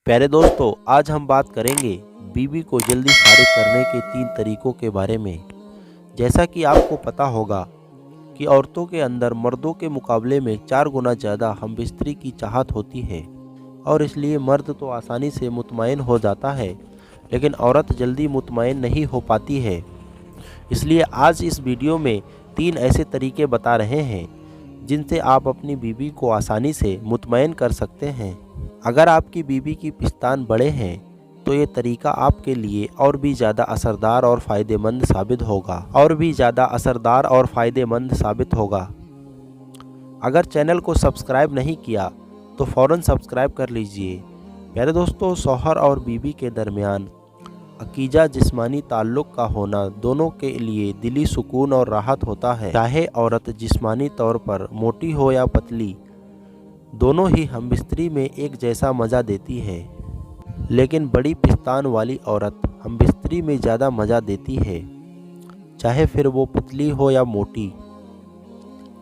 प्यारे दोस्तों, आज हम बात करेंगे बीवी को जल्दी फारिग करने के 3 तरीकों के बारे में। जैसा कि आपको पता होगा कि औरतों के अंदर मर्दों के मुकाबले में 4 गुना ज़्यादा हमबिस्तरी की चाहत होती है और इसलिए मर्द तो आसानी से मुतमईन हो जाता है, लेकिन औरत जल्दी मुतमईन नहीं हो पाती है। इसलिए आज इस वीडियो में 3 ऐसे तरीके बता रहे हैं जिनसे आप अपनी बीवी को आसानी से मुतमईन कर सकते हैं। अगर आपकी बीवी की पिस्तान बड़े हैं तो ये तरीका आपके लिए और भी ज़्यादा असरदार और फ़ायदेमंद साबित होगा। अगर चैनल को सब्सक्राइब नहीं किया तो फ़ौरन सब्सक्राइब कर लीजिए। प्यारे दोस्तों, शौहर और बीवी के दरमियान अकीजा जिस्मानी ताल्लुक़ का होना दोनों के लिए दिली सुकून और राहत होता है। चाहे औरत जिस्मानी तौर पर मोटी हो या पतली, दोनों ही हमबिस्तरी में एक जैसा मज़ा देती है। लेकिन बड़ी पिस्तान वाली औरत हमबिस्तरी में ज़्यादा मज़ा देती है, चाहे फिर वो पतली हो या मोटी।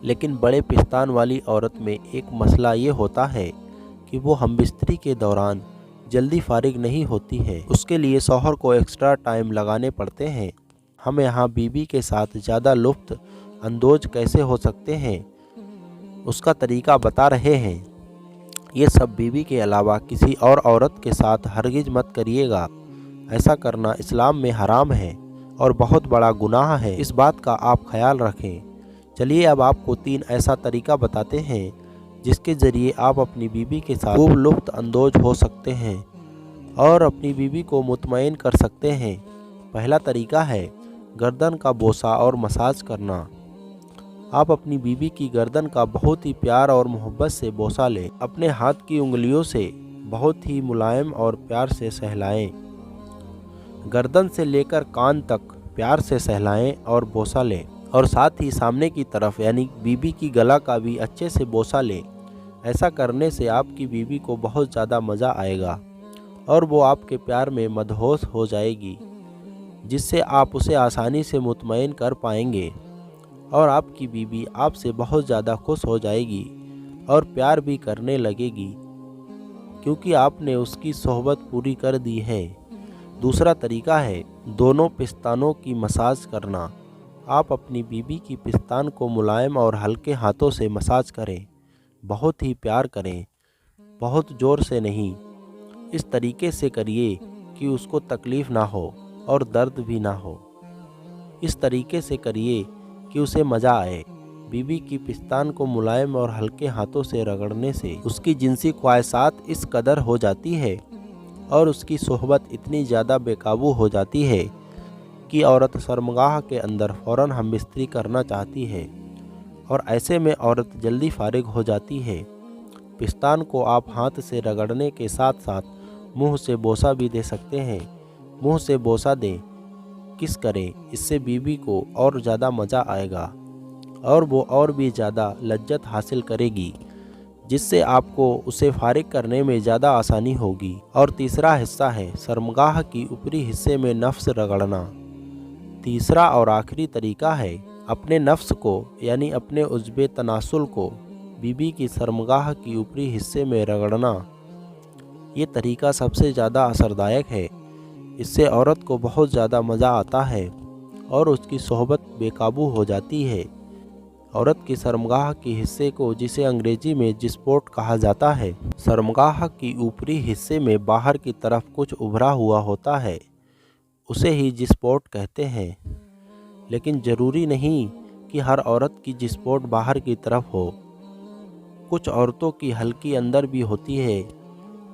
लेकिन बड़े पिस्तान वाली औरत में एक मसला ये होता है कि वो हमबिस्तरी के दौरान जल्दी फारिग नहीं होती है। उसके लिए शौहर को एक्स्ट्रा टाइम लगाने पड़ते हैं। हम यहाँ बीवी के साथ ज़्यादा लुत्फ़ अंदोज कैसे हो सकते हैं, उसका तरीका बता रहे हैं। ये सब बीवी के अलावा किसी और औरत के साथ हरगिज़ मत करिएगा। ऐसा करना इस्लाम में हराम है और बहुत बड़ा गुनाह है। इस बात का आप ख्याल रखें। चलिए अब आपको 3 ऐसा तरीका बताते हैं जिसके ज़रिए आप अपनी बीवी के साथ खूब लुत्फ़ अंदोज हो सकते हैं और अपनी बीवी को मुतमईन कर सकते हैं। पहला तरीका है गर्दन का बोसा और मसाज करना। आप अपनी बीवी की गर्दन का बहुत ही प्यार और मोहब्बत से बोसा लें। अपने हाथ की उंगलियों से बहुत ही मुलायम और प्यार से सहलाएं। गर्दन से लेकर कान तक प्यार से सहलाएं और बोसा लें, और साथ ही सामने की तरफ यानी बीवी की गला का भी अच्छे से बोसा लें। ऐसा करने से आपकी बीवी को बहुत ज़्यादा मज़ा आएगा और वो आपके प्यार में मदहोश हो जाएगी, जिससे आप उसे आसानी से मुतमईन कर पाएंगे और आपकी बीवी आपसे बहुत ज़्यादा खुश हो जाएगी और प्यार भी करने लगेगी, क्योंकि आपने उसकी सोहबत पूरी कर दी है। दूसरा तरीका है दोनों पिस्तानों की मसाज करना। आप अपनी बीवी की पिस्तान को मुलायम और हल्के हाथों से मसाज करें। बहुत ही प्यार करें, बहुत ज़ोर से नहीं। इस तरीके से करिए कि उसको तकलीफ़ ना हो और दर्द भी ना हो। इस तरीके से करिए कि उसे मज़ा आए। बीवी की पिस्तान को मुलायम और हल्के हाथों से रगड़ने से उसकी जिनसी ख्वाहिशात इस कदर हो जाती है और उसकी सोहबत इतनी ज़्यादा बेकाबू हो जाती है कि औरत शर्मगाह के अंदर फ़ौरन हमबिस्तरी करना चाहती है, और ऐसे में औरत जल्दी फारिग हो जाती है। पिस्तान को आप हाथ से रगड़ने के साथ साथ मुंह से बोसा भी दे सकते हैं। मुंह से बोसा दें, किस करें, इससे बीवी को और ज़्यादा मज़ा आएगा और वो और भी ज़्यादा लज्जत हासिल करेगी, जिससे आपको उसे फारिग करने में ज़्यादा आसानी होगी। और तीसरा हिस्सा है शर्मगाह की ऊपरी हिस्से में नफ्स रगड़ना। तीसरा और आखिरी तरीका है अपने नफ्स को यानी अपने उज़्वे तनासुल को बीवी की शर्मगाह की ऊपरी हिस्से में रगड़ना। ये तरीका सबसे ज़्यादा असरदायक है। इससे औरत को बहुत ज़्यादा मज़ा आता है और उसकी सोहबत बेकाबू हो जाती है। औरत की शर्मगाह के हिस्से को, जिसे अंग्रेजी में जिस्पोट कहा जाता है, शर्मगाह की ऊपरी हिस्से में बाहर की तरफ कुछ उभरा हुआ होता है, उसे ही जिस्पोट कहते हैं। लेकिन ज़रूरी नहीं कि हर औरत की जिस्पोट बाहर की तरफ हो। कुछ औरतों की हल्की अंदर भी होती है।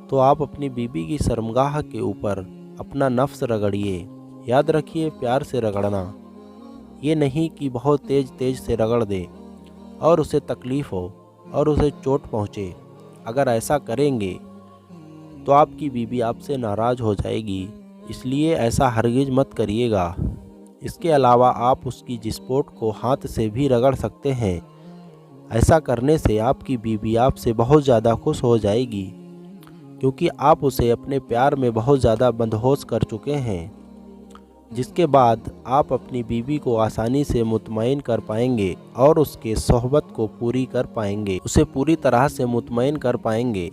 तो आप अपनी बीवी की शर्मगाह के ऊपर अपना नफ्स रगड़िए। याद रखिए, प्यार से रगड़ना, ये नहीं कि बहुत तेज़ से रगड़ दें और उसे तकलीफ़ हो और उसे चोट पहुँचे। अगर ऐसा करेंगे तो आपकी बीवी आपसे नाराज़ हो जाएगी, इसलिए ऐसा हरगिज़ मत करिएगा। इसके अलावा आप उसकी जिस्पोट को हाथ से भी रगड़ सकते हैं। ऐसा करने से आपकी बीवी आपसे बहुत ज़्यादा खुश हो जाएगी, क्योंकि आप उसे अपने प्यार में बहुत ज़्यादा बंदहोश कर चुके हैं, जिसके बाद आप अपनी बीवी को आसानी से मुतमईन कर पाएंगे और उसके सोहबत को पूरी कर पाएंगे, उसे पूरी तरह से मुतमईन कर पाएंगे।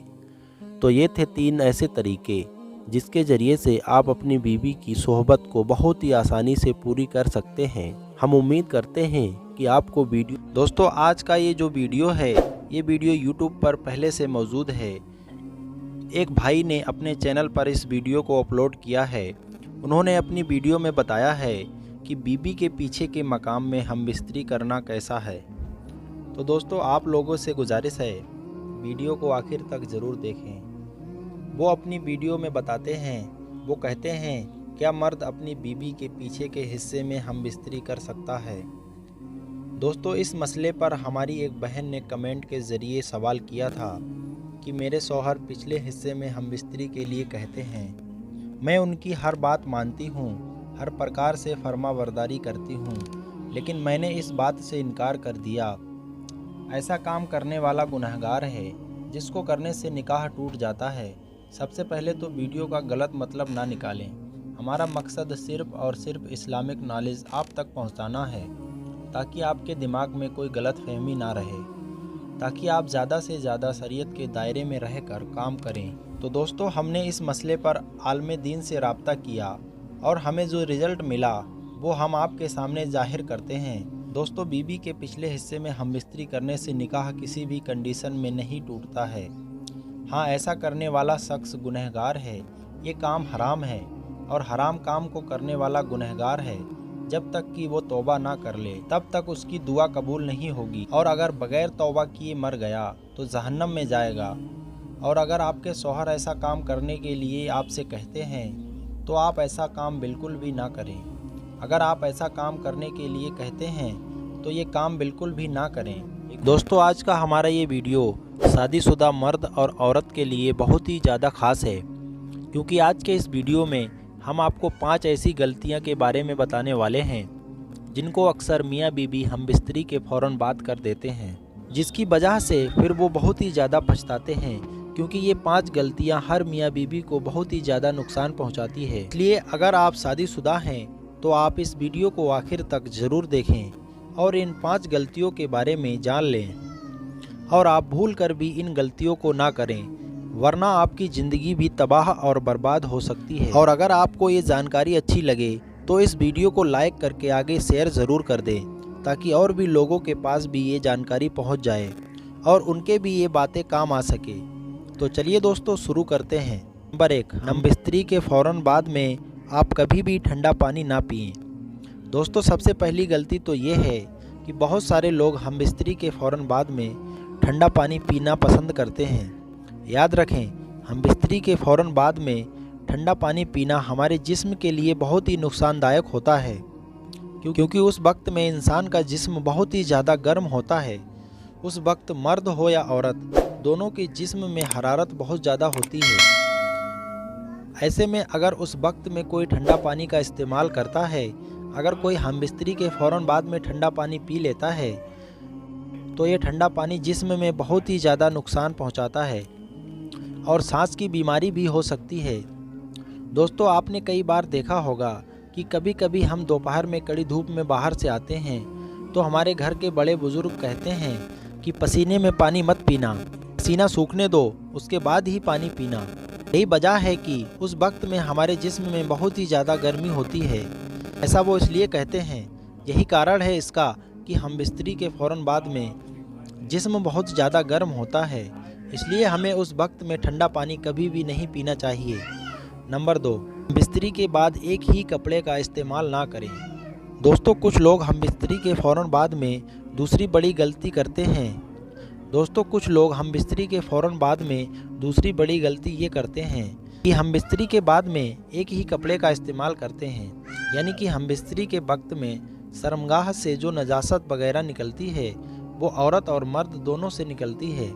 तो ये थे 3 ऐसे तरीके जिसके ज़रिए से आप अपनी बीवी की सोहबत को बहुत ही आसानी से पूरी कर सकते हैं। हम उम्मीद करते हैं कि आपको वीडियो दोस्तों आज का ये जो वीडियो है ये वीडियो यूट्यूब पर पहले से मौजूद है। एक भाई ने अपने चैनल पर इस वीडियो को अपलोड किया है। उन्होंने अपनी वीडियो में बताया है कि बीबी के पीछे के मकाम में हम बिस्तरी करना कैसा है। तो दोस्तों आप लोगों से गुजारिश है वीडियो को आखिर तक ज़रूर देखें। वो अपनी वीडियो में बताते हैं, वो कहते हैं क्या मर्द अपनी बीबी के पीछे के हिस्से में हम बिस्तरी कर सकता है। दोस्तों इस मसले पर हमारी एक बहन ने कमेंट के ज़रिए सवाल किया था कि मेरे शौहर पिछले हिस्से में हम बिस्तरी के लिए कहते हैं। मैं उनकी हर बात मानती हूँ, हर प्रकार से फरमाबरदारी करती हूँ, लेकिन मैंने इस बात से इनकार कर दिया। ऐसा काम करने वाला गुनहगार है जिसको करने से निकाह टूट जाता है। सबसे पहले तो वीडियो का गलत मतलब ना निकालें। हमारा मकसद सिर्फ़ और सिर्फ इस्लामिक नॉलेज आप तक पहुंचाना है ताकि आपके दिमाग में कोई गलत फहमी ना रहे, ताकि आप ज़्यादा से ज़्यादा शरीयत के दायरे में रहकर काम करें। तो दोस्तों हमने इस मसले पर आलिम दीन से रब्ता किया और हमें जो रिज़ल्ट मिला वो हम आपके सामने ज़ाहिर करते हैं। दोस्तों बीबी के पिछले हिस्से में हम बिस्तरी करने से निकाह किसी भी कंडीशन में नहीं टूटता है। हाँ ऐसा करने वाला शख्स गुनहगार है, ये काम हराम है और हराम काम को करने वाला गुनहगार है। जब तक कि वो तौबा ना कर ले तब तक उसकी दुआ कबूल नहीं होगी, और अगर बगैर तौबा किए मर गया तो जहन्नम में जाएगा। और अगर आपके शौहर ऐसा काम करने के लिए आपसे कहते हैं तो आप ऐसा काम बिल्कुल भी ना करें। अगर आप ऐसा काम करने के लिए कहते हैं तो ये काम बिल्कुल भी ना करें। दोस्तों आज का हमारा ये वीडियो शादीशुदा मर्द और औरत के लिए बहुत ही ज़्यादा ख़ास है, क्योंकि आज के इस वीडियो में हम आपको 5 ऐसी गलतियां के बारे में बताने वाले हैं जिनको अक्सर मियाँ बीबी हम बिस्तरी के फ़ौरन बाद कर देते हैं, जिसकी वजह से फिर वो बहुत ही ज़्यादा पछताते हैं, क्योंकि ये 5 गलतियां हर मियाँ बीबी को बहुत ही ज़्यादा नुकसान पहुंचाती है। इसलिए अगर आप शादीशुदा हैं तो आप इस वीडियो को आखिर तक ज़रूर देखें और इन 5 गलतियों के बारे में जान लें, और आप भूल कर भी इन गलतियों को ना करें, वरना आपकी ज़िंदगी भी तबाह और बर्बाद हो सकती है। और अगर आपको ये जानकारी अच्छी लगे तो इस वीडियो को लाइक करके आगे शेयर ज़रूर कर दें, ताकि और भी लोगों के पास भी ये जानकारी पहुंच जाए और उनके भी ये बातें काम आ सके। तो चलिए दोस्तों शुरू करते हैं। नंबर 1, हम बिस्तरी के फ़ौरन बाद में आप कभी भी ठंडा पानी ना पिएं। दोस्तों सबसे पहली गलती तो ये है कि बहुत सारे लोग हम बिस्तरी के फ़ौरन बाद में ठंडा पानी पीना पसंद करते हैं। याद रखें हम बिस्तरी के फ़ौरन बाद में ठंडा पानी पीना हमारे जिस्म के लिए बहुत ही नुकसानदायक होता है, क्योंकि उस वक्त में इंसान का जिस्म बहुत ही ज़्यादा गर्म होता है। उस वक्त मर्द हो या औरत दोनों के जिस्म में हरारत बहुत ज़्यादा होती है। ऐसे में अगर उस वक्त में कोई ठंडा पानी का इस्तेमाल करता है, अगर कोई हम बिस्तरी के फ़ौरन बाद में ठंडा पानी पी लेता है तो ये ठंडा पानी जिस्म में बहुत ही ज़्यादा नुकसान पहुंचाता है और सांस की बीमारी भी हो सकती है। दोस्तों आपने कई बार देखा होगा कि कभी कभी हम दोपहर में कड़ी धूप में बाहर से आते हैं तो हमारे घर के बड़े बुजुर्ग कहते हैं कि पसीने में पानी मत पीना, पसीना सूखने दो उसके बाद ही पानी पीना। यही वजह है कि उस वक्त में हमारे जिस्म में बहुत ही ज़्यादा गर्मी होती है। ऐसा वो इसलिए कहते हैं, यही कारण है इसका कि हम बिस्तरी के फ़ौरन बाद में जिस्म बहुत ज़्यादा गर्म होता है, इसलिए हमें उस वक्त में ठंडा पानी कभी भी नहीं पीना चाहिए। नंबर 2, बिस्तरी के बाद एक ही कपड़े का इस्तेमाल ना करें। दोस्तों कुछ लोग हम बिस्तरी के फ़ौरन बाद में दूसरी बड़ी गलती करते हैं। दोस्तों कुछ लोग हम बिस्तरी के फ़ौरन बाद में दूसरी बड़ी गलती ये करते हैं कि हम बिस्तरी के बाद में एक ही कपड़े का इस्तेमाल करते हैं, यानी कि हम बिस्तरी के वक्त में शर्मगाह से जो नजासत वगैरह निकलती है वो औरत और मर्द दोनों से निकलती है।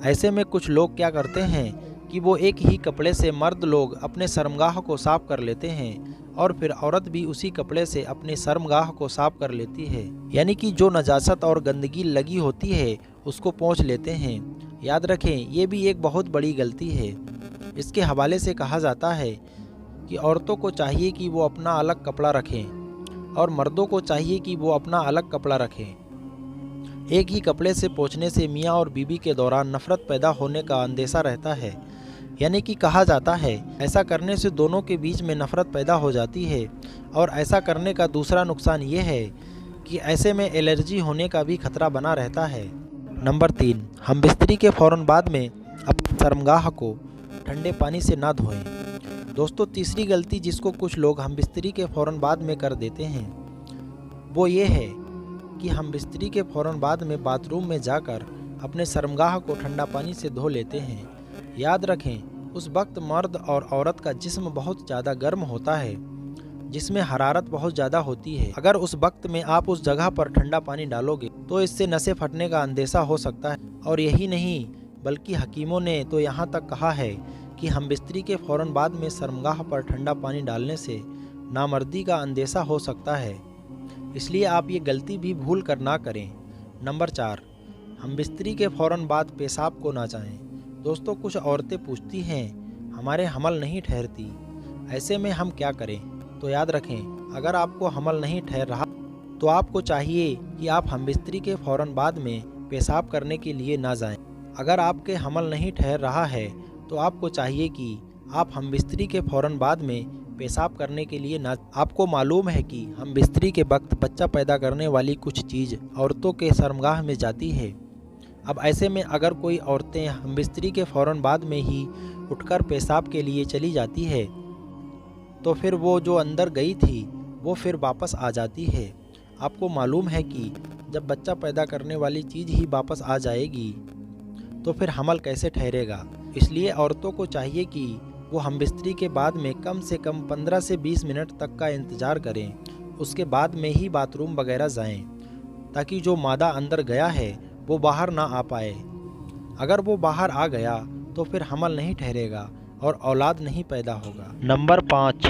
ऐसे में कुछ लोग क्या करते हैं कि वो एक ही कपड़े से मर्द लोग अपने शर्मगाह को साफ़ कर लेते हैं और फिर औरत भी उसी कपड़े से अपने शर्मगाह को साफ़ कर लेती है, यानी कि जो नजासत और गंदगी लगी होती है उसको पोंछ लेते हैं। याद रखें ये भी एक बहुत बड़ी गलती है। इसके हवाले से कहा जाता है कि औरतों को चाहिए कि वो अपना अलग कपड़ा रखें और मर्दों को चाहिए कि वो अपना अलग कपड़ा रखें। एक ही कपड़े से पोंछने से मियाँ और बीवी के दौरान नफरत पैदा होने का अंदेशा रहता है। यानी कि कहा जाता है ऐसा करने से दोनों के बीच में नफरत पैदा हो जाती है। और ऐसा करने का दूसरा नुकसान ये है कि ऐसे में एलर्जी होने का भी खतरा बना रहता है। नंबर 3, हम बिस्तरी के फ़ौरन बाद में अपनी शर्मगाह को ठंडे पानी से ना धोएं। दोस्तों, तीसरी गलती जिसको कुछ लोग हम बिस्तरी के फ़ौरन बाद में कर देते हैं वो ये है कि हम बिस्तरी के फ़ौरन बाद में बाथरूम में जाकर अपने शर्मगाह को ठंडा पानी से धो लेते हैं। याद रखें, उस वक्त मर्द और औरत का जिस्म बहुत ज़्यादा गर्म होता है, जिसमें हरारत बहुत ज़्यादा होती है। अगर उस वक्त में आप उस जगह पर ठंडा पानी डालोगे तो इससे नसें फटने का अंदेशा हो सकता है। और यही नहीं बल्कि हकीमों ने तो यहाँ तक कहा है कि हम बिस्तरी के फ़ौरन बाद में शर्मगाह पर ठंडा पानी डालने से नामर्दी का अंदेशा हो सकता है। इसलिए आप ये गलती भी भूल कर ना करें। नंबर 4, हम बिस्तरी के फ़ौरन बाद पेशाब को ना चाहें। दोस्तों, कुछ औरतें पूछती हैं हमारे हमल नहीं ठहरती, ऐसे में हम क्या करें? तो याद रखें, अगर आपको हमल नहीं ठहर रहा तो आपको चाहिए कि आप हम बिस्तरी के फ़ौरन बाद में पेशाब करने के लिए ना जाएं। अगर आपके हमल नहीं ठहर रहा है तो आपको चाहिए कि आप हम बिस्तरी के फ़ौरन बाद में पेशाब करने के लिए ना। आपको मालूम है कि हम बिस्तरी के वक्त बच्चा पैदा करने वाली कुछ चीज़ औरतों के शर्मगाह में जाती है। अब ऐसे में अगर कोई औरतें हम बिस्तरी के फ़ौरन बाद में ही उठकर पेशाब के लिए चली जाती है तो फिर वो जो अंदर गई थी वो फिर वापस आ जाती है। आपको मालूम है कि जब बच्चा पैदा करने वाली चीज़ ही वापस आ जाएगी तो फिर हमल कैसे ठहरेगा। इसलिए औरतों को चाहिए कि वो हम बिस्तरी के बाद में कम से कम 15 से 20 मिनट तक का इंतज़ार करें, उसके बाद में ही बाथरूम वगैरह जाएं, ताकि जो मादा अंदर गया है वो बाहर ना आ पाए। अगर वो बाहर आ गया तो फिर हमल नहीं ठहरेगा और औलाद नहीं पैदा होगा। नंबर 5,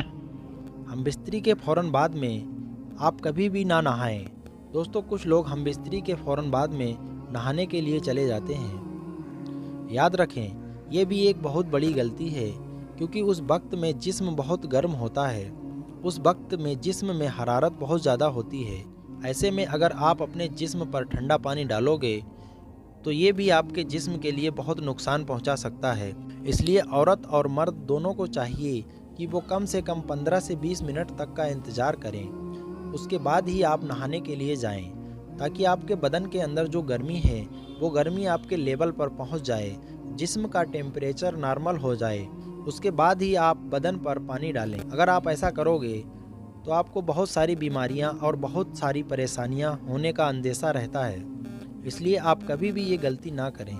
हम बिस्तरी के फ़ौरन बाद में आप कभी भी ना नहाएं। दोस्तों, कुछ लोग हम बिस्तरी के फ़ौरन बाद में नहाने के लिए चले जाते हैं। याद रखें, ये भी एक बहुत बड़ी गलती है, क्योंकि उस वक्त में जिस्म बहुत गर्म होता है। उस वक्त में जिस्म में हरारत बहुत ज़्यादा होती है। ऐसे में अगर आप अपने जिस्म पर ठंडा पानी डालोगे तो ये भी आपके जिस्म के लिए बहुत नुकसान पहुंचा सकता है। इसलिए औरत और मर्द दोनों को चाहिए कि वो कम से कम 15 से 20 मिनट तक का इंतज़ार करें, उसके बाद ही आप नहाने के लिए जाएं, ताकि आपके बदन के अंदर जो गर्मी है वो गर्मी आपके लेवल पर पहुंच जाए, जिस्म का टेम्परेचर नॉर्मल हो जाए, उसके बाद ही आप बदन पर पानी डालें। अगर आप ऐसा करोगे तो आपको बहुत सारी बीमारियां और बहुत सारी परेशानियां होने का अंदेशा रहता है। इसलिए आप कभी भी ये गलती ना करें।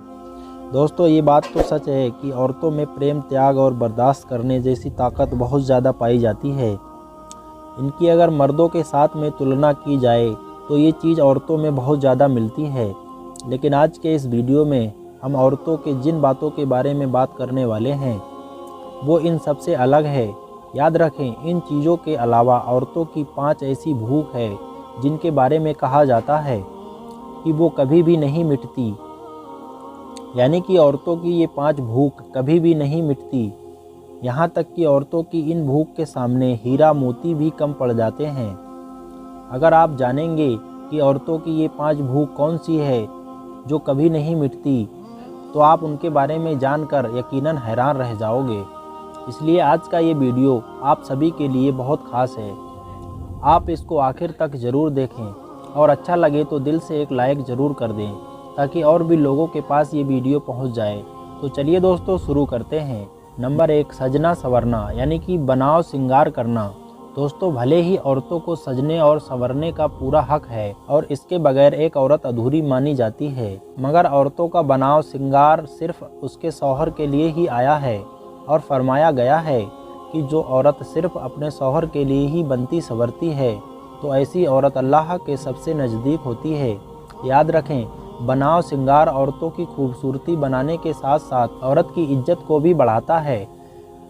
दोस्तों, ये बात तो सच है कि औरतों में प्रेम, त्याग और बर्दाश्त करने जैसी ताकत बहुत ज़्यादा पाई जाती है। इनकी अगर मर्दों के साथ में तुलना की जाए तो ये चीज़ औरतों में बहुत ज़्यादा मिलती है। लेकिन आज के इस वीडियो में हम औरतों के जिन बातों के बारे में बात करने वाले हैं वो इन सब से अलग है। याद रखें, इन चीज़ों के अलावा औरतों की 5 ऐसी भूख है जिनके बारे में कहा जाता है कि वो कभी भी नहीं मिटती। यानी कि औरतों की ये 5 भूख कभी भी नहीं मिटती। यहाँ तक कि औरतों की इन भूख के सामने हीरा मोती भी कम पड़ जाते हैं। अगर आप जानेंगे कि औरतों की ये 5 भूख कौन सी है जो कभी नहीं मिटती तो आप उनके बारे में जानकर यकीनन हैरान रह जाओगे। इसलिए आज का ये वीडियो आप सभी के लिए बहुत ख़ास है। आप इसको आखिर तक ज़रूर देखें और अच्छा लगे तो दिल से एक लाइक ज़रूर कर दें, ताकि और भी लोगों के पास ये वीडियो पहुंच जाए। तो चलिए दोस्तों, शुरू करते हैं। नंबर 1, सजना संवरना यानी कि बनाव श्रृंगार करना। दोस्तों, भले ही औरतों को सजने और संवरने का पूरा हक है और इसके बगैर एक औरत अधूरी मानी जाती है, मगर औरतों का बनाव श्रृंगार सिर्फ उसके शौहर के लिए ही आया है और फरमाया गया है कि जो औरत सिर्फ अपने शौहर के लिए ही बनती संवरती है तो ऐसी औरत अल्लाह के सबसे नज़दीक होती है। याद रखें, बनाव श्रृंगार औरतों की खूबसूरती बनाने के साथ साथ औरत की इज्जत को भी बढ़ाता है।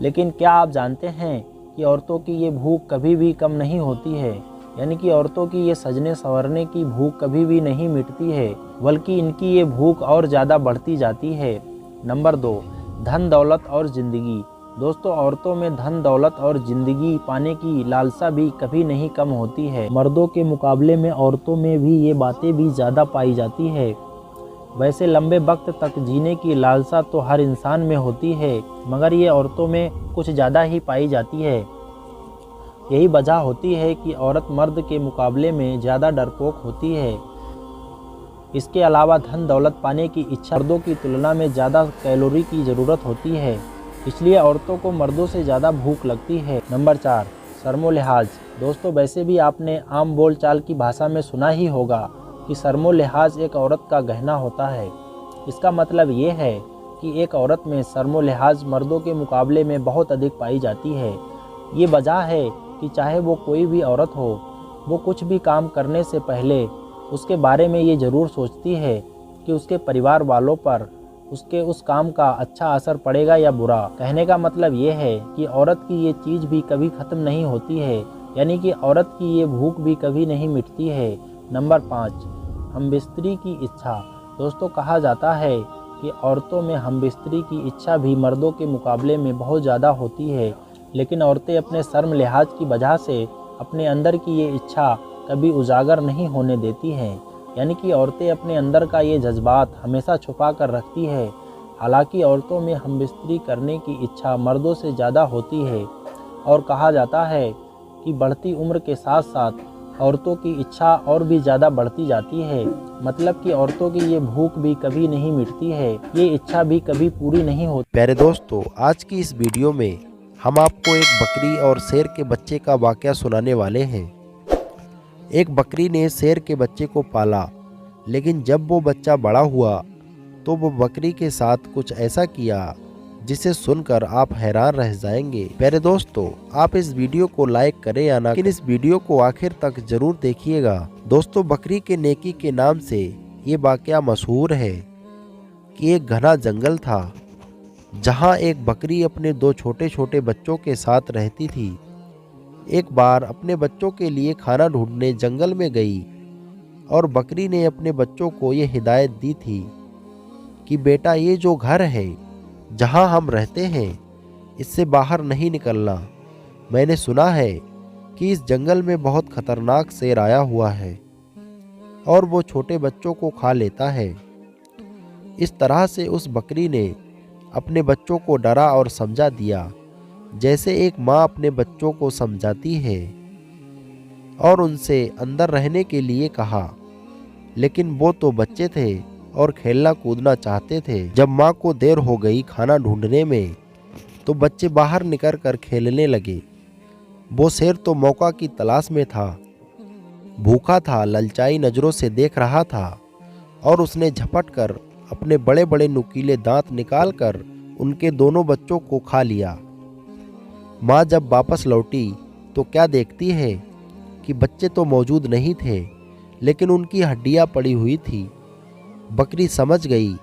लेकिन क्या आप जानते हैं कि औरतों की ये भूख कभी भी कम नहीं होती है। यानी कि औरतों की ये सजने संवरने की भूख कभी भी नहीं मिटती है, बल्कि इनकी ये भूख और ज़्यादा बढ़ती जाती है। नंबर 2, धन दौलत और ज़िंदगी। दोस्तों, औरतों में धन दौलत और ज़िंदगी पाने की लालसा भी कभी नहीं कम होती है। मर्दों के मुकाबले में औरतों में भी ये बातें भी ज़्यादा पाई जाती है। वैसे लंबे वक्त तक जीने की लालसा तो हर इंसान में होती है, मगर ये औरतों में कुछ ज़्यादा ही पाई जाती है। यही वजह होती है कि औरत मर्द के मुकाबले में ज़्यादा डरपोक होती है। इसके अलावा धन दौलत पाने की इच्छा मर्दों की तुलना में ज़्यादा कैलोरी की ज़रूरत होती है, इसलिए औरतों को मर्दों से ज़्यादा भूख लगती है। नंबर 4, शर्मो लिहाज। दोस्तों, वैसे भी आपने आम बोलचाल की भाषा में सुना ही होगा कि शर्मो लिहाज एक औरत का गहना होता है। इसका मतलब ये है कि एक औरत में शर्मो लिहाज मर्दों के मुकाबले में बहुत अधिक पाई जाती है। ये वजह है कि चाहे वो कोई भी औरत हो, वो कुछ भी काम करने से पहले उसके बारे में ये ज़रूर सोचती है कि उसके परिवार वालों पर उसके उस काम का अच्छा असर पड़ेगा या बुरा। कहने का मतलब ये है कि औरत की ये चीज़ भी कभी ख़त्म नहीं होती है, यानी कि औरत की ये भूख भी कभी नहीं मिटती है। नंबर 5, हमबिस्तरी की इच्छा। दोस्तों, कहा जाता है कि औरतों में हमबिस्तरी की इच्छा भी मर्दों के मुकाबले में बहुत ज़्यादा होती है, लेकिन औरतें अपने शर्म लिहाज की वजह से अपने अंदर की ये इच्छा कभी उजागर नहीं होने देती हैं। यानी कि औरतें अपने अंदर का ये जज्बात हमेशा छुपा कर रखती है। हालांकि औरतों में हमबिस्तरी करने की इच्छा मर्दों से ज़्यादा होती है और कहा जाता है कि बढ़ती उम्र के साथ साथ औरतों की इच्छा और भी ज़्यादा बढ़ती जाती है। मतलब कि औरतों की ये भूख भी कभी नहीं मिटती है, ये इच्छा भी कभी पूरी नहीं होती। प्यारे दोस्तों, आज की इस वीडियो में हम आपको एक बकरी और शेर के बच्चे का वाकया सुनाने वाले हैं। एक बकरी ने शेर के बच्चे को पाला, लेकिन जब वो बच्चा बड़ा हुआ तो वो बकरी के साथ कुछ ऐसा किया जिसे सुनकर आप हैरान रह जाएंगे। प्यारे दोस्तों, आप इस वीडियो को लाइक करें या ना, लेकिन इस वीडियो को आखिर तक जरूर देखिएगा। दोस्तों, बकरी के नेकी के नाम से ये वाकया मशहूर है कि एक घना जंगल था जहाँ एक बकरी अपने 2 छोटे छोटे बच्चों के साथ रहती थी। एक बार अपने बच्चों के लिए खाना ढूंढने जंगल में गई और बकरी ने अपने बच्चों को ये हिदायत दी थी कि बेटा, ये जो घर है जहाँ हम रहते हैं, इससे बाहर नहीं निकलना। मैंने सुना है कि इस जंगल में बहुत खतरनाक शेर आया हुआ है और वो छोटे बच्चों को खा लेता है। इस तरह से उस बकरी ने अपने बच्चों को डरा और समझा दिया, जैसे एक माँ अपने बच्चों को समझाती है, और उनसे अंदर रहने के लिए कहा। लेकिन वो तो बच्चे थे और खेलना कूदना चाहते थे। जब माँ को देर हो गई खाना ढूंढने में, तो बच्चे बाहर निकल कर खेलने लगे। वो शेर तो मौका की तलाश में था, भूखा था, ललचाई नज़रों से देख रहा था और उसने झपट कर अपने बड़े बड़े नुकीले दांत निकाल कर उनके दोनों बच्चों को खा लिया। माँ जब वापस लौटी तो क्या देखती है कि बच्चे तो मौजूद नहीं थे, लेकिन उनकी हड्डियाँ पड़ी हुई थी। बकरी समझ गई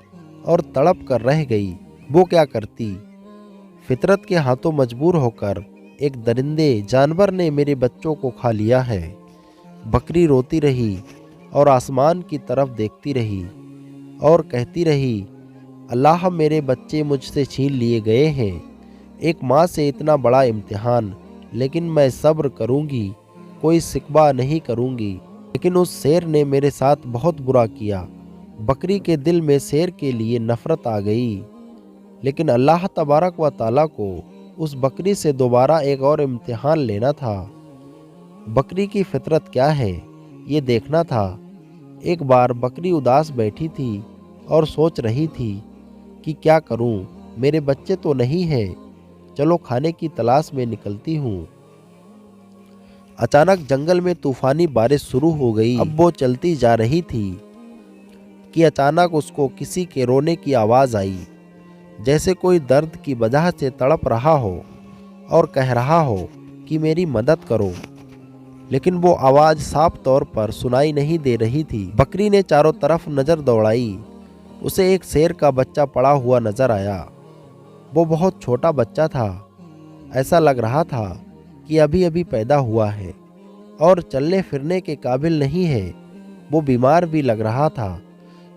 और तड़प कर रह गई। वो क्या करती? फितरत के हाथों मजबूर होकर एक दरिंदे जानवर ने मेरे बच्चों को खा लिया है। बकरी रोती रही और आसमान की तरफ देखती रही और कहती रही, अल्लाह, मेरे बच्चे मुझसे छीन लिए गए हैं। एक माँ से इतना बड़ा इम्तिहान, लेकिन मैं सब्र करूँगी, कोई शिकवा नहीं करूँगी। लेकिन उस शेर ने मेरे साथ बहुत बुरा किया। बकरी के दिल में शेर के लिए नफरत आ गई, लेकिन अल्लाह तबारक व ताला को उस बकरी से दोबारा एक और इम्तिहान लेना था। बकरी की फितरत क्या है, ये देखना था। एक बार बकरी उदास बैठी थी और सोच रही थी कि क्या करूं, मेरे बच्चे तो नहीं हैं, चलो खाने की तलाश में निकलती हूँ। अचानक जंगल में तूफानी बारिश शुरू हो गई। अब वो चलती जा रही थी कि अचानक उसको किसी के रोने की आवाज़ आई, जैसे कोई दर्द की वजह से तड़प रहा हो और कह रहा हो कि मेरी मदद करो। लेकिन वो आवाज़ साफ तौर पर सुनाई नहीं दे रही थी। बकरी ने चारों तरफ नज़र दौड़ाई। उसे एक शेर का बच्चा पड़ा हुआ नजर आया। वो बहुत छोटा बच्चा था। ऐसा लग रहा था कि अभी अभी पैदा हुआ है और चलने फिरने के काबिल नहीं है। वो बीमार भी लग रहा था।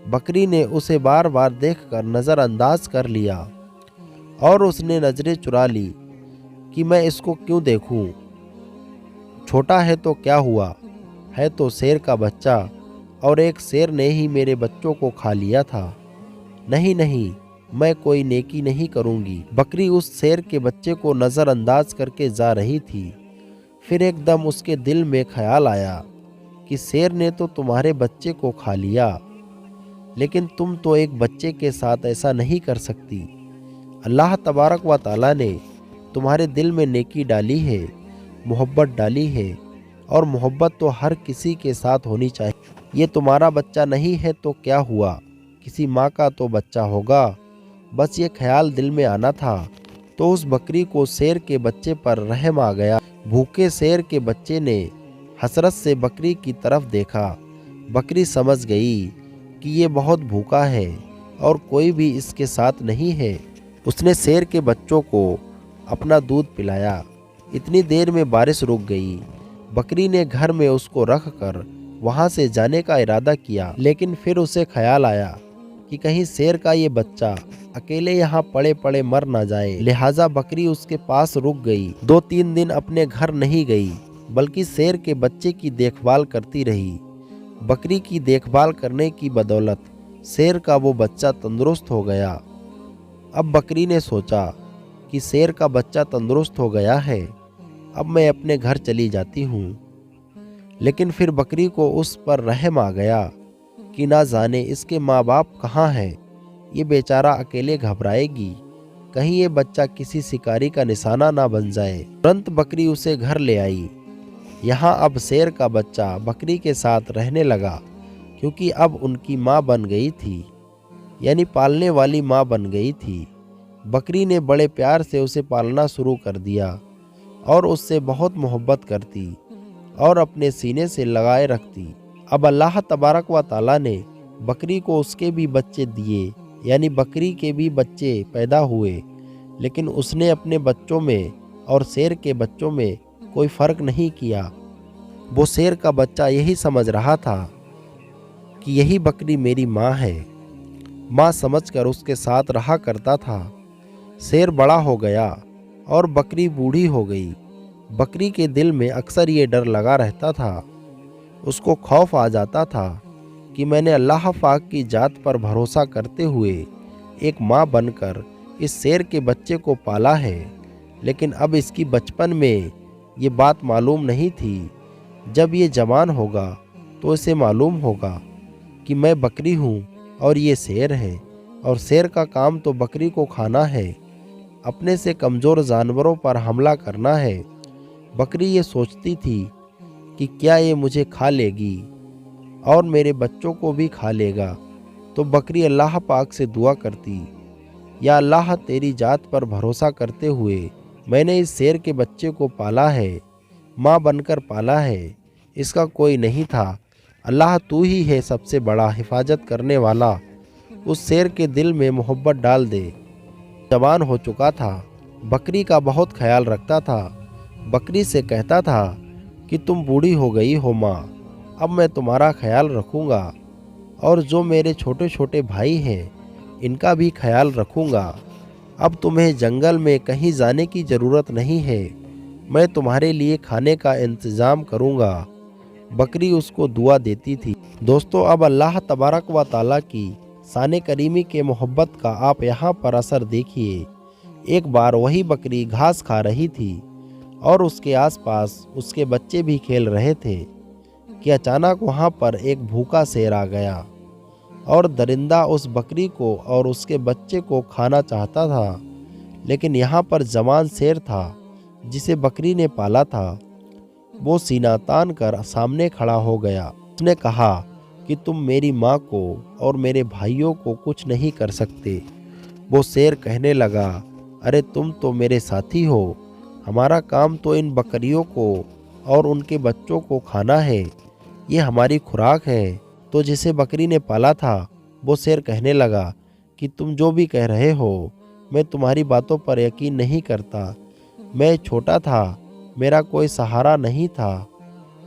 बकरी ने उसे बार बार देखकर नज़रअंदाज कर लिया और उसने नज़रें चुरा ली कि मैं इसको क्यों देखूं। छोटा है तो क्या हुआ, है तो शेर का बच्चा, और एक शेर ने ही मेरे बच्चों को खा लिया था। नहीं नहीं, मैं कोई नेकी नहीं करूंगी। बकरी उस शेर के बच्चे को नज़रअंदाज करके जा रही थी। फिर एकदम उसके दिल में ख्याल आया कि शेर ने तो तुम्हारे बच्चे को खा लिया, लेकिन तुम तो एक बच्चे के साथ ऐसा नहीं कर सकती। अल्लाह तबारक व ताला ने तुम्हारे दिल में नेकी डाली है, मोहब्बत डाली है, और मोहब्बत तो हर किसी के साथ होनी चाहिए। ये तुम्हारा बच्चा नहीं है तो क्या हुआ, किसी माँ का तो बच्चा होगा। बस ये ख्याल दिल में आना था तो उस बकरी को शेर के बच्चे पर रहम आ गया। भूखे शेर के बच्चे ने हसरत से बकरी की तरफ देखा। बकरी समझ गई कि ये बहुत भूखा है और कोई भी इसके साथ नहीं है। उसने शेर के बच्चों को अपना दूध पिलाया। इतनी देर में बारिश रुक गई। बकरी ने घर में उसको रख कर वहाँ से जाने का इरादा किया, लेकिन फिर उसे ख्याल आया कि कहीं शेर का ये बच्चा अकेले यहाँ पड़े पड़े मर ना जाए। लिहाजा बकरी उसके पास रुक गई। 2-3 दिन अपने घर नहीं गई, बल्कि शेर के बच्चे की देखभाल करती रही। बकरी की देखभाल करने की बदौलत शेर का वो बच्चा तंदुरुस्त हो गया। अब बकरी ने सोचा कि शेर का बच्चा तंदुरुस्त हो गया है, अब मैं अपने घर चली जाती हूँ। लेकिन फिर बकरी को उस पर रहम आ गया कि ना जाने इसके माँ बाप कहाँ हैं। ये बेचारा अकेले घबराएगी, कहीं ये बच्चा किसी शिकारी का निशाना ना बन जाए। तुरंत बकरी उसे घर ले आई। यहाँ अब शेर का बच्चा बकरी के साथ रहने लगा, क्योंकि अब उनकी माँ बन गई थी, यानी पालने वाली माँ बन गई थी। बकरी ने बड़े प्यार से उसे पालना शुरू कर दिया और उससे बहुत मोहब्बत करती और अपने सीने से लगाए रखती। अब अल्लाह तबारक व ताला ने बकरी को उसके भी बच्चे दिए, यानी बकरी के भी बच्चे पैदा हुए, लेकिन उसने अपने बच्चों में और शेर के बच्चों में कोई फ़र्क नहीं किया। वो शेर का बच्चा यही समझ रहा था कि यही बकरी मेरी माँ है। माँ समझकर उसके साथ रहा करता था। शेर बड़ा हो गया और बकरी बूढ़ी हो गई। बकरी के दिल में अक्सर ये डर लगा रहता था। उसको खौफ आ जाता था कि मैंने अल्लाह पाक की जात पर भरोसा करते हुए एक माँ बनकर इस शेर के बच्चे को पाला है, लेकिन अब इसकी बचपन में ये बात मालूम नहीं थी। जब ये जवान होगा तो इसे मालूम होगा कि मैं बकरी हूँ और ये शेर है, और शेर का काम तो बकरी को खाना है, अपने से कमज़ोर जानवरों पर हमला करना है। बकरी ये सोचती थी कि क्या ये मुझे खा लेगी और मेरे बच्चों को भी खा लेगा। तो बकरी अल्लाह पाक से दुआ करती, या अल्लाह तेरी जात पर भरोसा करते हुए मैंने इस शेर के बच्चे को पाला है, माँ बनकर पाला है, इसका कोई नहीं था। अल्लाह तू ही है सबसे बड़ा हिफाजत करने वाला। उस शेर के दिल में मोहब्बत डाल दे। जवान हो चुका था, बकरी का बहुत ख्याल रखता था। बकरी से कहता था कि तुम बूढ़ी हो गई हो माँ, अब मैं तुम्हारा ख्याल रखूँगा, और जो मेरे छोटे छोटे भाई हैं इनका भी ख्याल रखूँगा। अब तुम्हें जंगल में कहीं जाने की ज़रूरत नहीं है, मैं तुम्हारे लिए खाने का इंतज़ाम करूँगा। बकरी उसको दुआ देती थी। दोस्तों, अब अल्लाह तबारक व ताला की शान करीमी के मोहब्बत का आप यहाँ पर असर देखिए। एक बार वही बकरी घास खा रही थी और उसके आसपास उसके बच्चे भी खेल रहे थे कि अचानक वहाँ पर एक भूखा शेर आ गया और दरिंदा उस बकरी को और उसके बच्चे को खाना चाहता था। लेकिन यहाँ पर जवान शेर था जिसे बकरी ने पाला था। वो सीना तान कर सामने खड़ा हो गया। उसने कहा कि तुम मेरी माँ को और मेरे भाइयों को कुछ नहीं कर सकते। वो शेर कहने लगा, अरे तुम तो मेरे साथी हो, हमारा काम तो इन बकरियों को और उनके बच्चों को खाना है, ये हमारी खुराक है। तो जिसे बकरी ने पाला था वो शेर कहने लगा कि तुम जो भी कह रहे हो मैं तुम्हारी बातों पर यकीन नहीं करता। मैं छोटा था, मेरा कोई सहारा नहीं था,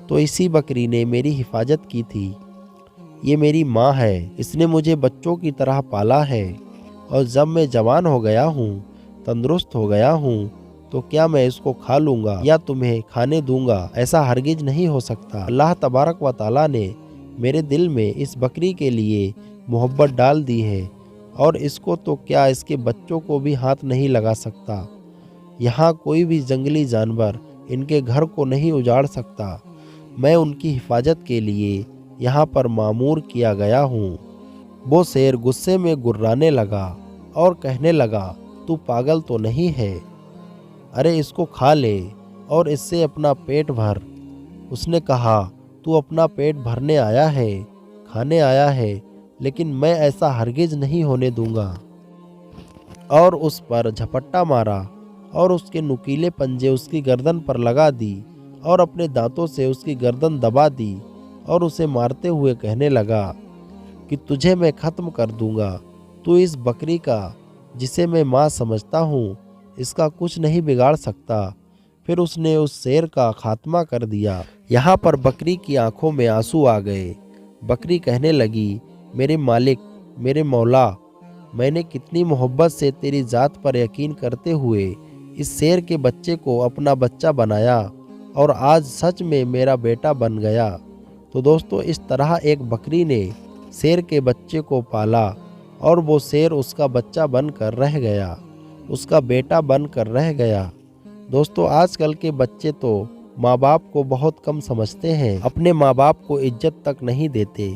तो इसी बकरी ने मेरी हिफाजत की थी। ये मेरी माँ है, इसने मुझे बच्चों की तरह पाला है, और जब मैं जवान हो गया हूँ तंदुरुस्त हो गया हूँ तो क्या मैं इसको खा लूँगा या तुम्हें खाने दूंगा? ऐसा हरगिज नहीं हो सकता। अल्लाह तबारक व तआला ने मेरे दिल में इस बकरी के लिए मोहब्बत डाल दी है और इसको तो क्या इसके बच्चों को भी हाथ नहीं लगा सकता। यहाँ कोई भी जंगली जानवर इनके घर को नहीं उजाड़ सकता। मैं उनकी हिफाजत के लिए यहाँ पर मामूर किया गया हूँ। वो शेर गुस्से में गुर्राने लगा और कहने लगा, तू पागल तो नहीं है? अरे इसको खा ले और इससे अपना पेट भर। उसने कहा, तू अपना पेट भरने आया है, खाने आया है, लेकिन मैं ऐसा हरगिज नहीं होने दूंगा। और उस पर झपट्टा मारा और उसके नुकीले पंजे उसकी गर्दन पर लगा दी और अपने दांतों से उसकी गर्दन दबा दी और उसे मारते हुए कहने लगा कि तुझे मैं ख़त्म कर दूंगा। तू इस बकरी का, जिसे मैं माँ समझता हूँ, इसका कुछ नहीं बिगाड़ सकता। फिर उसने उस शेर का खात्मा कर दिया। यहाँ पर बकरी की आंखों में आंसू आ गए। बकरी कहने लगी, मेरे मालिक, मेरे मौला, मैंने कितनी मोहब्बत से तेरी ज़ात पर यकीन करते हुए इस शेर के बच्चे को अपना बच्चा बनाया और आज सच में मेरा बेटा बन गया। तो दोस्तों, इस तरह एक बकरी ने शेर के बच्चे को पाला और वो शेर उसका बच्चा बनकर रह गया, उसका बेटा बनकर रह गया। दोस्तों, आजकल के बच्चे तो माँ बाप को बहुत कम समझते हैं, अपने माँ बाप को इज्जत तक नहीं देते।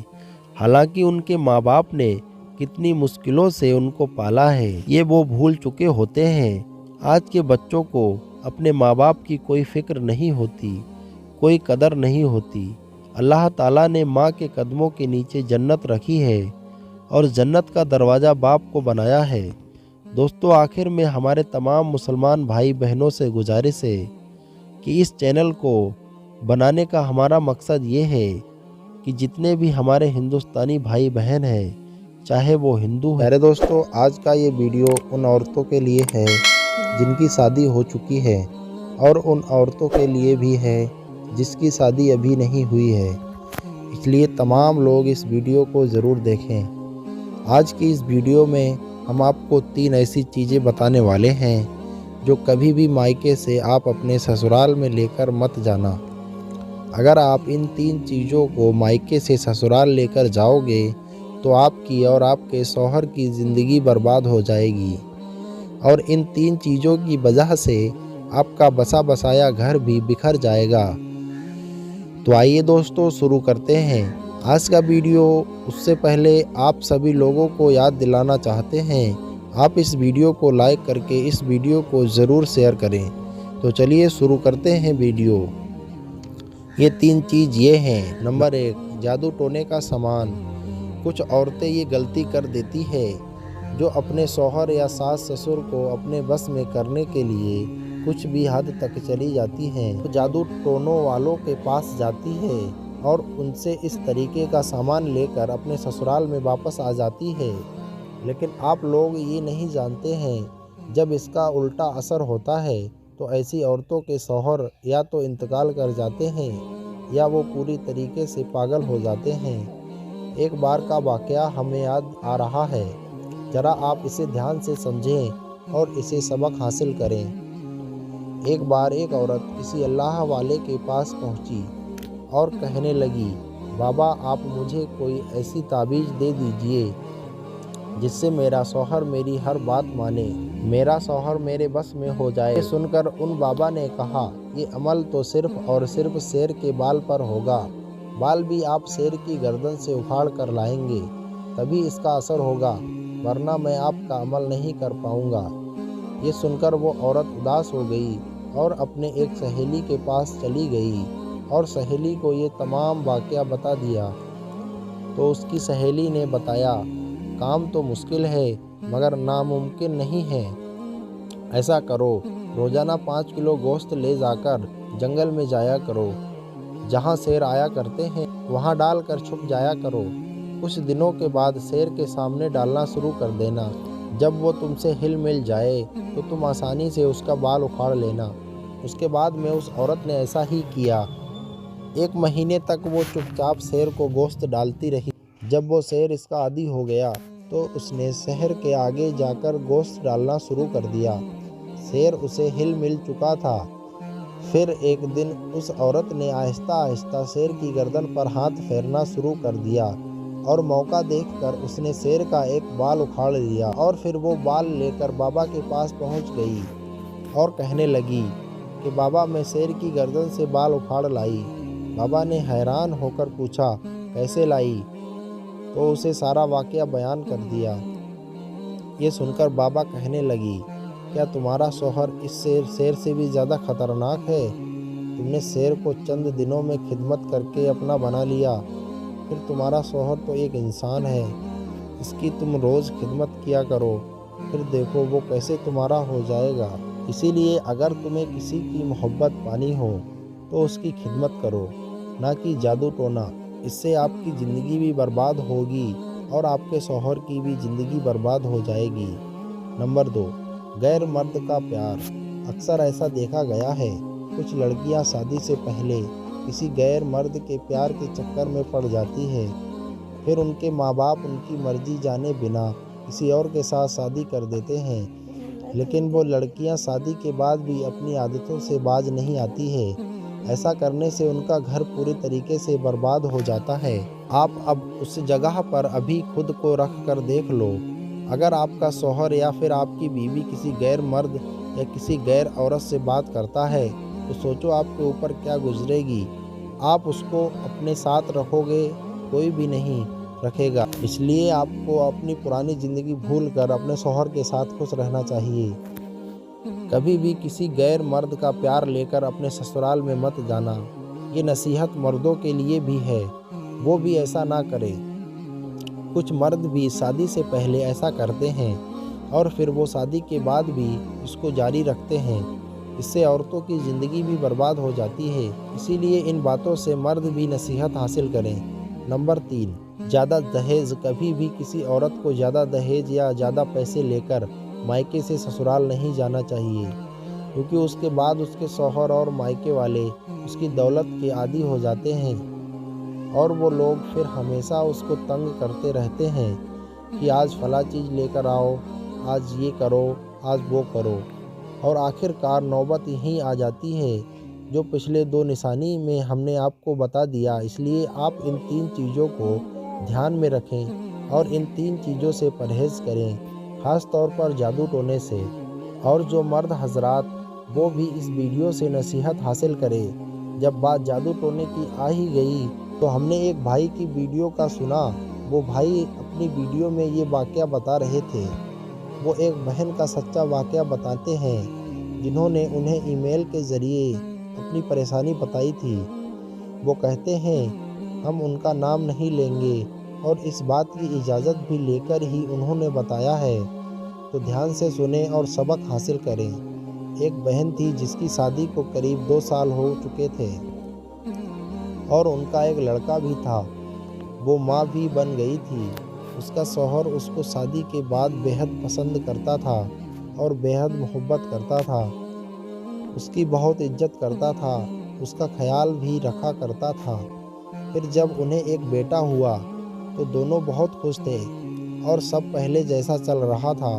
हालांकि उनके माँ बाप ने कितनी मुश्किलों से उनको पाला है, ये वो भूल चुके होते हैं। आज के बच्चों को अपने माँ बाप की कोई फिक्र नहीं होती, कोई कदर नहीं होती। अल्लाह ताला ने माँ के कदमों के नीचे जन्नत रखी है और जन्नत का दरवाज़ा बाप को बनाया है। दोस्तों, आखिर में हमारे तमाम मुसलमान भाई बहनों से गुजारिश है कि इस चैनल को बनाने का हमारा मकसद ये है कि जितने भी हमारे हिंदुस्तानी भाई बहन हैं, चाहे वो हिंदू हैं। मेरे दोस्तों, आज का ये वीडियो उन औरतों के लिए है जिनकी शादी हो चुकी है और उन औरतों के लिए भी है जिसकी शादी अभी नहीं हुई है। इसलिए तमाम लोग इस वीडियो को ज़रूर देखें। आज की इस वीडियो में हम आपको 3 ऐसी चीज़ें बताने वाले हैं जो कभी भी मायके से आप अपने ससुराल में लेकर मत जाना। अगर आप इन 3 चीज़ों को मायके से ससुराल लेकर जाओगे तो आपकी और आपके शौहर की ज़िंदगी बर्बाद हो जाएगी और इन 3 चीज़ों की वजह से आपका बसा बसाया घर भी बिखर जाएगा। तो आइए दोस्तों, शुरू करते हैं आज का वीडियो। उससे पहले आप सभी लोगों को याद दिलाना चाहते हैं, आप इस वीडियो को लाइक करके इस वीडियो को ज़रूर शेयर करें। तो चलिए शुरू करते हैं वीडियो। ये 3 चीज़ ये हैं। नंबर 1, जादू टोने का सामान। कुछ औरतें ये गलती कर देती है जो अपने शौहर या सास ससुर को अपने बस में करने के लिए कुछ भी हद तक चली जाती हैं, तो जादू टोनों वालों के पास जाती है और उनसे इस तरीके का सामान लेकर अपने ससुराल में वापस आ जाती है। लेकिन आप लोग ये नहीं जानते हैं, जब इसका उल्टा असर होता है तो ऐसी औरतों के शौहर या तो इंतकाल कर जाते हैं या वो पूरी तरीके से पागल हो जाते हैं। एक बार का वाक़या हमें याद आ रहा है, ज़रा आप इसे ध्यान से समझें और इसे सबक हासिल करें। एक बार एक औरत किसी अल्लाह वाले के पास पहुंची और कहने लगी, बाबा आप मुझे कोई ऐसी ताबीज़ दे दीजिए जिससे मेरा शौहर मेरी हर बात माने, मेरा शौहर मेरे बस में हो जाए। सुनकर उन बाबा ने कहा, ये अमल तो सिर्फ़ और सिर्फ शेर के बाल पर होगा। बाल भी आप शेर की गर्दन से उखाड़ कर लाएंगे, तभी इसका असर होगा, वरना मैं आपका अमल नहीं कर पाऊँगा। ये सुनकर वो औरत उदास हो गई और अपने एक सहेली के पास चली गई और सहेली को ये तमाम वाक़या बता दिया। तो उसकी सहेली ने बताया, काम तो मुश्किल है मगर नामुमकिन नहीं है। ऐसा करो, रोज़ाना 5 किलो गोश्त ले जाकर जंगल में जाया करो, जहाँ शेर आया करते हैं वहाँ डालकर छुप जाया करो। कुछ दिनों के बाद शेर के सामने डालना शुरू कर देना। जब वो तुमसे हिल मिल जाए तो तुम आसानी से उसका बाल उखाड़ लेना। उसके बाद में उस औरत ने ऐसा ही किया। 1 महीने तक वो चुपचाप शेर को गोश्त डालती रही। जब वो शेर इसका आदी हो गया तो उसने शहर के आगे जाकर गोश्त डालना शुरू कर दिया। शेर उसे हिल मिल चुका था। फिर एक दिन उस औरत ने आहिस्ता आहिस्ता शेर की गर्दन पर हाथ फेरना शुरू कर दिया और मौका देखकर उसने शेर का एक बाल उखाड़ लिया और फिर वो बाल लेकर बाबा के पास पहुंच गई और कहने लगी कि बाबा, मैं शेर की गर्दन से बाल उखाड़ लाई। बाबा ने हैरान होकर पूछा, कैसे लाई? तो उसे सारा वाकया बयान कर दिया। ये सुनकर बाबा कहने लगी, क्या तुम्हारा शौहर इस शेर से भी ज़्यादा खतरनाक है? तुमने शेर को चंद दिनों में खिदमत करके अपना बना लिया, फिर तुम्हारा शौहर तो एक इंसान है, इसकी तुम रोज़ खिदमत किया करो, फिर देखो वो कैसे तुम्हारा हो जाएगा। इसीलिए अगर तुम्हें किसी की मोहब्बत पानी हो तो उसकी खिदमत करो, ना कि जादू टोना। इससे आपकी ज़िंदगी भी बर्बाद होगी और आपके शौहर की भी ज़िंदगी बर्बाद हो जाएगी। नंबर 2, गैर मर्द का प्यार। अक्सर ऐसा देखा गया है, कुछ लड़कियां शादी से पहले किसी गैर मर्द के प्यार के चक्कर में पड़ जाती है। फिर उनके माँ बाप उनकी मर्जी जाने बिना किसी और के साथ शादी कर देते हैं, लेकिन वो लड़कियां शादी के बाद भी अपनी आदतों से बाज नहीं आती है। ऐसा करने से उनका घर पूरी तरीके से बर्बाद हो जाता है। आप अब उस जगह पर अभी खुद को रख कर देख लो। अगर आपका शौहर या फिर आपकी बीवी किसी गैर मर्द या किसी गैर औरत से बात करता है तो सोचो आपके ऊपर क्या गुजरेगी। आप उसको अपने साथ रखोगे? कोई भी नहीं रखेगा। इसलिए आपको अपनी पुरानी ज़िंदगी भूल कर अपने शौहर के साथ खुश रहना चाहिए। कभी भी किसी गैर मर्द का प्यार लेकर अपने ससुराल में मत जाना। ये नसीहत मर्दों के लिए भी है, वो भी ऐसा ना करें। कुछ मर्द भी शादी से पहले ऐसा करते हैं और फिर वो शादी के बाद भी इसको जारी रखते हैं। इससे औरतों की ज़िंदगी भी बर्बाद हो जाती है। इसीलिए इन बातों से मर्द भी नसीहत हासिल करें। नंबर 3, ज़्यादा दहेज। कभी भी किसी औरत को ज़्यादा दहेज या ज़्यादा पैसे लेकर मायके से ससुराल नहीं जाना चाहिए, क्योंकि उसके बाद उसके शौहर और मायके वाले उसकी दौलत के आदी हो जाते हैं और वो लोग फिर हमेशा उसको तंग करते रहते हैं कि आज फला चीज़ लेकर आओ, आज ये करो, आज वो करो, और आखिरकार नौबत यहीं आ जाती है जो पिछले 2 निशानी में हमने आपको बता दिया। इसलिए आप इन 3 चीज़ों को ध्यान में रखें और इन 3 चीज़ों से परहेज़ करें, ख़ास तौर पर जादू टोने से। और जो मर्द हजरात वो भी इस वीडियो से नसीहत हासिल करें। जब बात जादू टोने की आ ही गई तो हमने एक भाई की वीडियो का सुना। वो भाई अपनी वीडियो में ये वाक़या बता रहे थे। वो एक बहन का सच्चा वाक़या बताते हैं जिन्होंने उन्हें ईमेल के ज़रिए अपनी परेशानी बताई थी। वो कहते हैं हम उनका नाम नहीं लेंगे और इस बात की इजाज़त भी लेकर ही उन्होंने बताया है, तो ध्यान से सुने और सबक हासिल करें। एक बहन थी जिसकी शादी को करीब 2 साल हो चुके थे और उनका एक लड़का भी था। वो माँ भी बन गई थी। उसका शौहर उसको शादी के बाद बेहद पसंद करता था और बेहद मोहब्बत करता था। उसकी बहुत इज्जत करता था, उसका ख्याल भी रखा करता था। फिर जब उन्हें एक बेटा हुआ तो दोनों बहुत खुश थे और सब पहले जैसा चल रहा था।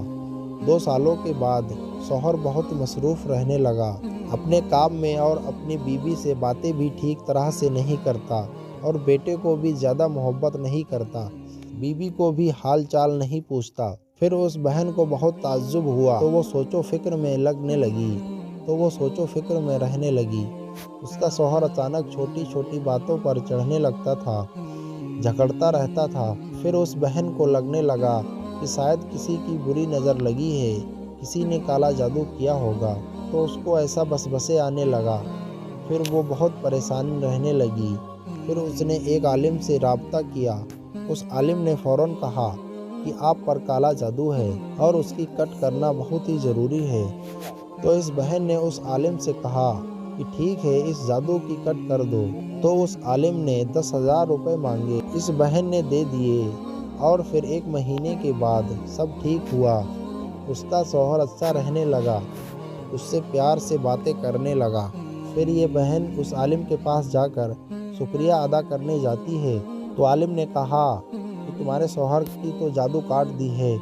2 सालों के बाद शौहर बहुत मसरूफ़ रहने लगा अपने काम में और अपनी बीवी से बातें भी ठीक तरह से नहीं करता और बेटे को भी ज़्यादा मोहब्बत नहीं करता, बीवी को भी हाल चाल नहीं पूछता। फिर उस बहन को बहुत ताज्जुब हुआ तो वो सोचो फिक्र में रहने लगी। उसका शौहर अचानक छोटी छोटी बातों पर चढ़ने लगता था, झगड़ता रहता था। फिर उस बहन को लगने लगा कि शायद किसी की बुरी नज़र लगी है, किसी ने काला जादू किया होगा, तो उसको ऐसा बसबसे आने लगा। फिर वो बहुत परेशान रहने लगी। फिर उसने एक आलिम से राब्ता किया। उस आलिम ने फ़ौरन कहा कि आप पर काला जादू है और उसकी कट करना बहुत ही ज़रूरी है। तो इस बहन ने उस आलिम से कहा कि ठीक है, इस जादू की कट कर दो। तो उस आलिम ने 10,000 रुपये मांगे। इस बहन ने दे दिए और फिर 1 महीने के बाद सब ठीक हुआ। उसका शौहर अच्छा रहने लगा, उससे प्यार से बातें करने लगा। फिर ये बहन उस आलिम के पास जाकर शुक्रिया अदा करने जाती है तो आलिम ने कहा कि तुम्हारे शौहर की तो जादू काट दी है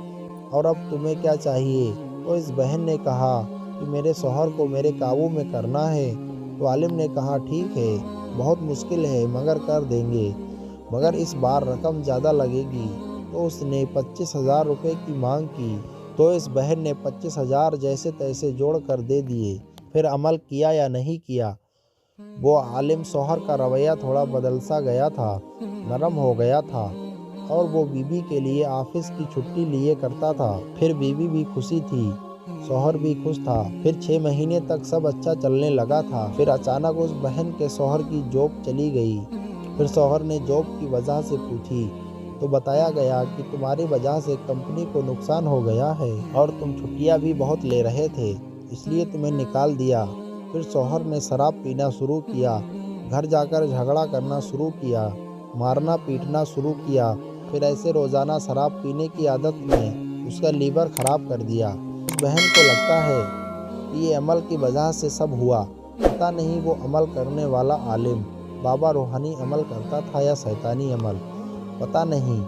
और अब तुम्हें क्या चाहिए। तो इस बहन ने कहा कि कि मेरे शौहर को मेरे काबू में करना है। तो आलिम ने कहा ठीक है, बहुत मुश्किल है मगर कर देंगे, मगर इस बार रकम ज़्यादा लगेगी। तो उसने 25,000 रुपये की मांग की। तो इस बहन ने 25,000 जैसे तैसे जोड़ कर दे दिए। फिर अमल किया या नहीं किया, वो आलिम शौहर का रवैया थोड़ा बदल सा गया था, नरम हो गया था और वो बीबी के लिए ऑफिस की छुट्टी लिए करता था। फिर बीबी भी खुशी थी, शौहर भी खुश था। फिर 6 महीने तक सब अच्छा चलने लगा था। फिर अचानक उस बहन के शौहर की जॉब चली गई। फिर शौहर ने जॉब की वजह से पूछी तो बताया गया कि तुम्हारी वजह से कंपनी को नुकसान हो गया है और तुम छुट्टियां भी बहुत ले रहे थे, इसलिए तुम्हें निकाल दिया। फिर शौहर ने शराब पीना शुरू किया, घर जाकर झगड़ा करना शुरू किया, मारना पीटना शुरू किया। फिर ऐसे रोज़ाना शराब पीने की आदत ने उसका लीवर ख़राब कर दिया। उस बहन को लगता है कि ये अमल की वजह से सब हुआ। पता नहीं वो अमल करने वाला आलिम बाबा रूहानी अमल करता था या शैतानी अमल, पता नहीं।